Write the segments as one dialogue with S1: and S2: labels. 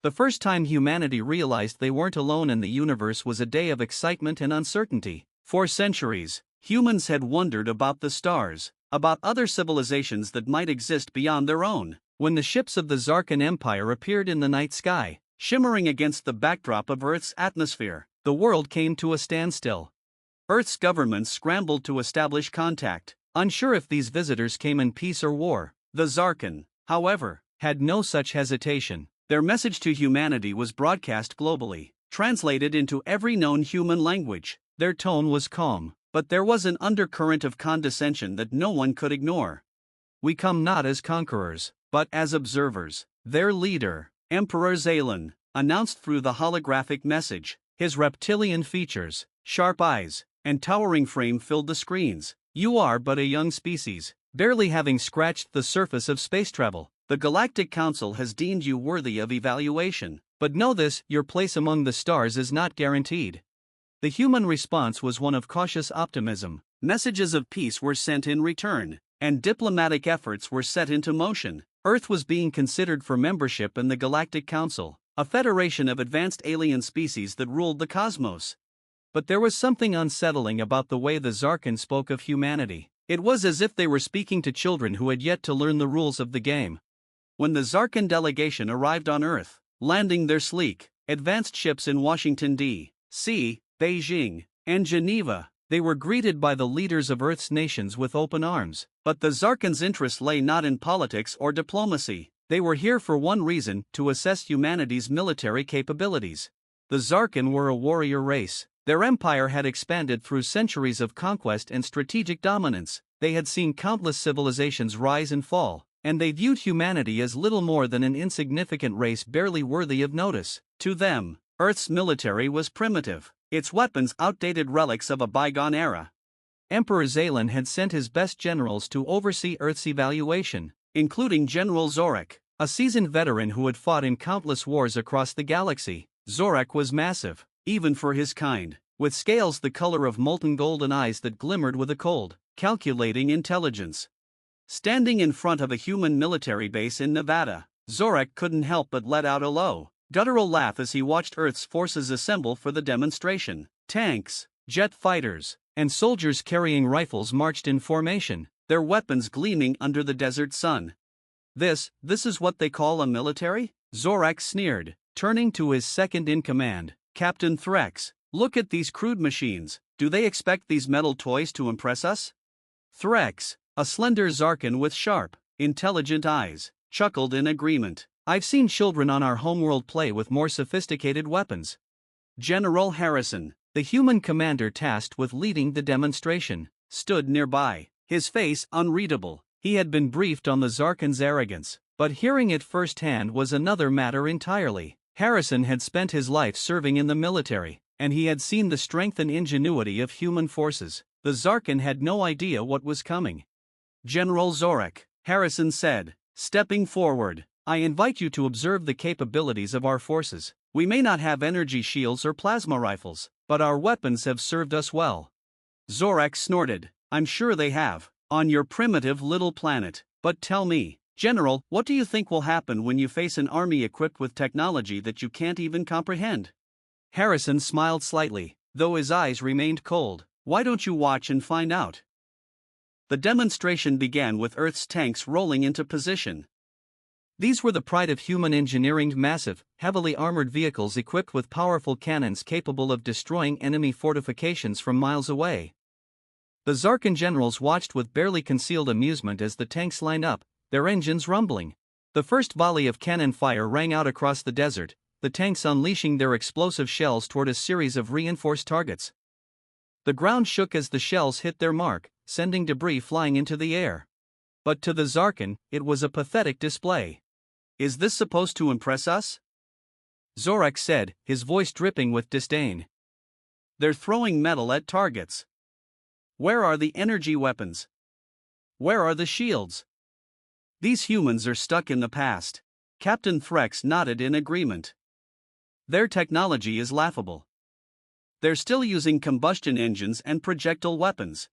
S1: The first time humanity realized they weren't alone in the universe was a day of excitement and uncertainty. For centuries, humans had wondered about the stars, about other civilizations that might exist beyond their own. When the ships of the Xarqon Empire appeared in the night sky, shimmering against the backdrop of Earth's atmosphere, the world came to a standstill. Earth's governments scrambled to establish contact, unsure if these visitors came in peace or war. The Xarqon, however, had no such hesitation. Their message to humanity was broadcast globally, translated into every known human language. Their tone was calm, but there was an undercurrent of condescension that no one could ignore. "We come not as conquerors, but as observers," their leader, Emperor Xarqon, announced through the holographic message. His reptilian features, sharp eyes, and towering frame filled the screens. "You are but a young species, barely having scratched the surface of space travel. The Galactic Council has deemed you worthy of evaluation, but know this: your place among the stars is not guaranteed." The human response was one of cautious optimism. Messages of peace were sent in return, and diplomatic efforts were set into motion. Earth was being considered for membership in the Galactic Council, a federation of advanced alien species that ruled the cosmos. But there was something unsettling about the way the Xarqon spoke of humanity. It was as if they were speaking to children who had yet to learn the rules of the game. When the Xarqon delegation arrived on Earth, landing their sleek, advanced ships in Washington, D.C., Beijing, and Geneva, they were greeted by the leaders of Earth's nations with open arms. But the Xarqon's interest lay not in politics or diplomacy. They were here for one reason: to assess humanity's military capabilities. The Xarqon were a warrior race. Their empire had expanded through centuries of conquest and strategic dominance. They had seen countless civilizations rise and fall, and they viewed humanity as little more than an insignificant race barely worthy of notice. To them, Earth's military was primitive, its weapons outdated relics of a bygone era. Emperor Xarqon had sent his best generals to oversee Earth's evaluation, including General Zorak, a seasoned veteran who had fought in countless wars across the galaxy. Zorak was massive, even for his kind, with scales the color of molten gold and eyes that glimmered with a cold, calculating intelligence. Standing in front of a human military base in Nevada, Zorak couldn't help but let out a low, guttural laugh as he watched Earth's forces assemble for the demonstration. Tanks, jet fighters, and soldiers carrying rifles marched in formation, their weapons gleaming under the desert sun. This is what they call a military?" Zorak sneered, turning to his second-in-command, Captain Threx. "Look at these crude machines. Do they expect these metal toys to impress us?" Threx, a slender Xarqon with sharp, intelligent eyes, chuckled in agreement. "I've seen children on our homeworld play with more sophisticated weapons." General Harrison, the human commander tasked with leading the demonstration, stood nearby, his face unreadable. He had been briefed on the Xarqon's arrogance, but hearing it firsthand was another matter entirely. Harrison had spent his life serving in the military, and he had seen the strength and ingenuity of human forces. The Xarqon had no idea what was coming. "General Zorak," Harrison said, stepping forward, "I invite you to observe the capabilities of our forces. We may not have energy shields or plasma rifles, but our weapons have served us well." Zorak snorted. "I'm sure they have, on your primitive little planet. But tell me, General, what do you think will happen when you face an army equipped with technology that you can't even comprehend?" Harrison smiled slightly, though his eyes remained cold. "Why don't you watch and find out?" The demonstration began with Earth's tanks rolling into position. These were the pride of human engineering: massive, heavily armored vehicles equipped with powerful cannons capable of destroying enemy fortifications from miles away. The Xarqon generals watched with barely concealed amusement as the tanks lined up, their engines rumbling. The first volley of cannon fire rang out across the desert, the tanks unleashing their explosive shells toward a series of reinforced targets. The ground shook as the shells hit their mark, sending debris flying into the air. But to the Xarqon, it was a pathetic display. "Is this supposed to impress us?" Zorak said, his voice dripping with disdain. "They're throwing metal at targets. Where are the energy weapons? Where are the shields? These humans are stuck in the past." Captain Threx nodded in agreement. "Their technology is laughable. They're still using combustion engines and projectile weapons.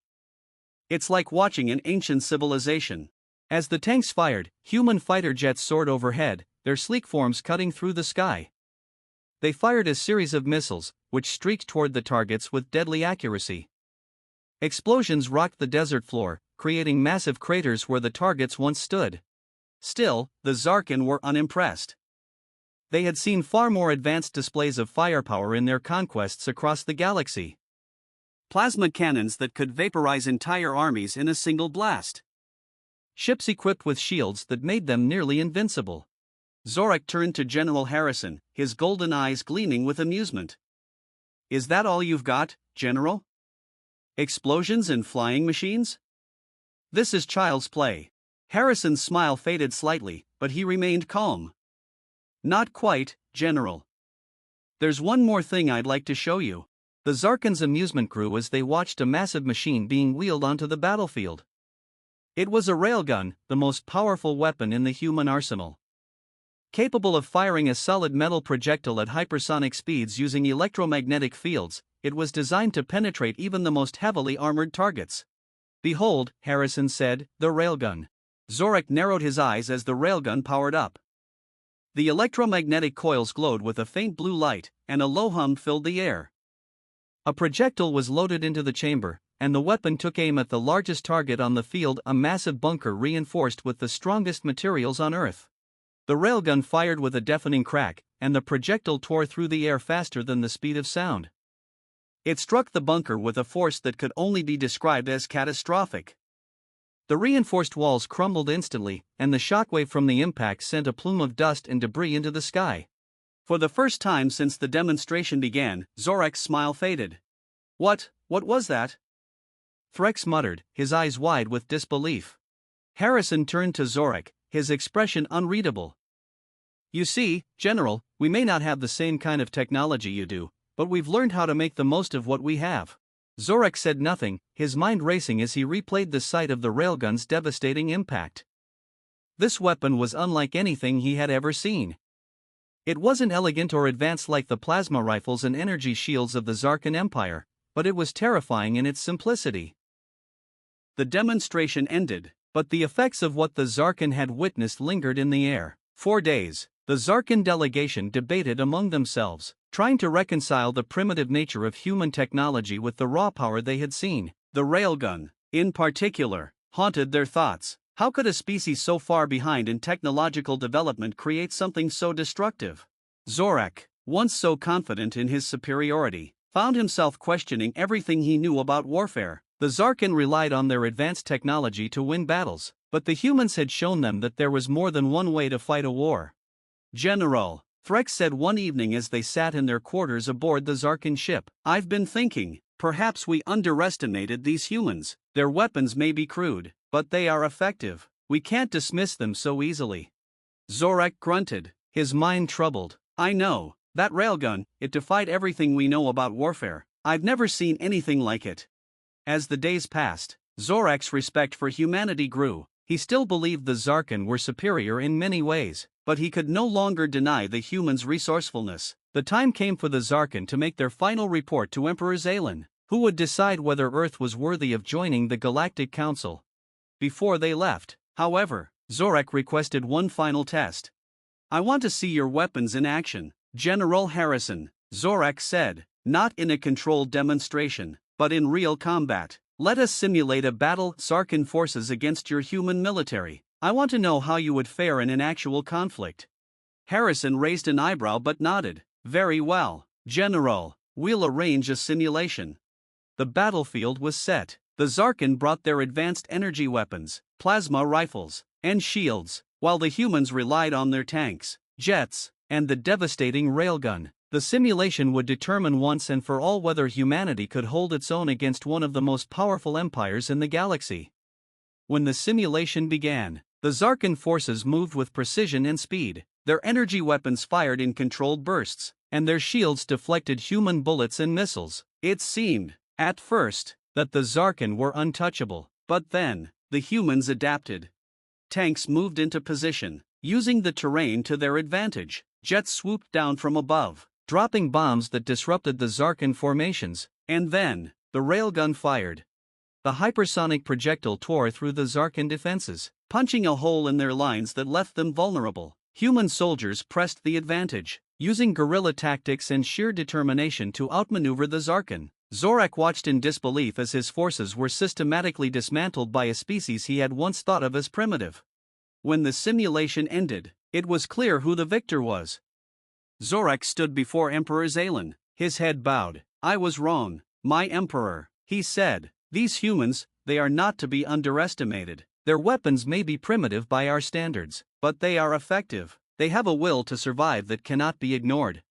S1: It's like watching an ancient civilization." As the tanks fired, human fighter jets soared overhead, their sleek forms cutting through the sky. They fired a series of missiles, which streaked toward the targets with deadly accuracy. Explosions rocked the desert floor, creating massive craters where the targets once stood. Still, the Xarqon were unimpressed. They had seen far more advanced displays of firepower in their conquests across the galaxy. Plasma cannons that could vaporize entire armies in a single blast. Ships equipped with shields that made them nearly invincible. Xarqon turned to General Harrison, his golden eyes gleaming with amusement. "Is that all you've got, General? Explosions and flying machines? This is child's play." Harrison's smile faded slightly, but he remained calm. "Not quite, General. There's one more thing I'd like to show you." The Xarqon's amusement grew as they watched a massive machine being wheeled onto the battlefield. It was a railgun, the most powerful weapon in the human arsenal. Capable of firing a solid metal projectile at hypersonic speeds using electromagnetic fields, it was designed to penetrate even the most heavily armored targets. "Behold," Harrison said, "the railgun." Xarqon narrowed his eyes as the railgun powered up. The electromagnetic coils glowed with a faint blue light, and a low hum filled the air. A projectile was loaded into the chamber, and the weapon took aim at the largest target on the field, a massive bunker reinforced with the strongest materials on Earth. The railgun fired with a deafening crack, and the projectile tore through the air faster than the speed of sound. It struck the bunker with a force that could only be described as catastrophic. The reinforced walls crumbled instantly, and the shockwave from the impact sent a plume of dust and debris into the sky. For the first time since the demonstration began, Xarqon's smile faded. What was that?" Threx muttered, his eyes wide with disbelief. Harrison turned to Xarqon, his expression unreadable. "You see, General, we may not have the same kind of technology you do, but we've learned how to make the most of what we have." Xarqon said nothing, his mind racing as he replayed the sight of the railgun's devastating impact. This weapon was unlike anything he had ever seen. It wasn't elegant or advanced like the plasma rifles and energy shields of the Xarqon Empire, but it was terrifying in its simplicity. The demonstration ended, but the effects of what the Xarqon had witnessed lingered in the air. 4 days, the Xarqon delegation debated among themselves, trying to reconcile the primitive nature of human technology with the raw power they had seen. The railgun, in particular, haunted their thoughts. How could a species so far behind in technological development create something so destructive? Xarqon, once so confident in his superiority, found himself questioning everything he knew about warfare. The Xarqon relied on their advanced technology to win battles, but the humans had shown them that there was more than one way to fight a war. "General," Threx said one evening as they sat in their quarters aboard the Xarqon ship, "I've been thinking, perhaps we underestimated these humans. Their weapons may be crude, but they are effective. We can't dismiss them so easily." Xarqon grunted, his mind troubled. "I know, that railgun, it defied everything we know about warfare. I've never seen anything like it." As the days passed, Xarqon's respect for humanity grew. He still believed the Xarqon were superior in many ways, but he could no longer deny the humans' resourcefulness. The time came for the Xarqon to make their final report to Emperor Xalen, who would decide whether Earth was worthy of joining the Galactic Council. Before they left, however, Xarqon requested one final test. "I want to see your weapons in action, General Harrison," Xarqon said, "not in a controlled demonstration, but in real combat. Let us simulate a battle, Xarqon forces against your human military. I want to know how you would fare in an actual conflict." Harrison raised an eyebrow but nodded. "Very well, General, we'll arrange a simulation." The battlefield was set. The Xarqon brought their advanced energy weapons, plasma rifles, and shields, while the humans relied on their tanks, jets, and the devastating railgun. The simulation would determine once and for all whether humanity could hold its own against one of the most powerful empires in the galaxy. When the simulation began, the Xarqon forces moved with precision and speed. Their energy weapons fired in controlled bursts, and their shields deflected human bullets and missiles. It seemed, at first, that the Xarqon were untouchable, but then, the humans adapted. Tanks moved into position, using the terrain to their advantage. Jets swooped down from above, dropping bombs that disrupted the Xarqon formations, and then, the railgun fired. The hypersonic projectile tore through the Xarqon defenses, punching a hole in their lines that left them vulnerable. Human soldiers pressed the advantage, using guerrilla tactics and sheer determination to outmaneuver the Xarqon. Zorak watched in disbelief as his forces were systematically dismantled by a species he had once thought of as primitive. When the simulation ended, it was clear who the victor was. Zorak stood before Emperor Xalen, his head bowed. "I was wrong, my emperor," he said. "These humans, they are not to be underestimated. Their weapons may be primitive by our standards, but they are effective. They have a will to survive that cannot be ignored."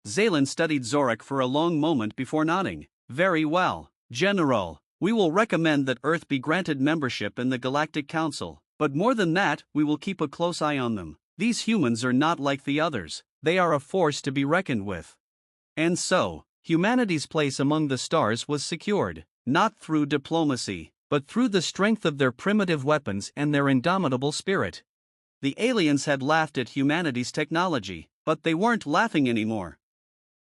S1: Xalen studied Zorak for a long moment before nodding. "Very well, General. We will recommend that Earth be granted membership in the Galactic Council, but more than that, we will keep a close eye on them. These humans are not like the others. They are a force to be reckoned with." And so, humanity's place among the stars was secured, not through diplomacy, but through the strength of their primitive weapons and their indomitable spirit. The aliens had laughed at humanity's technology, but they weren't laughing anymore.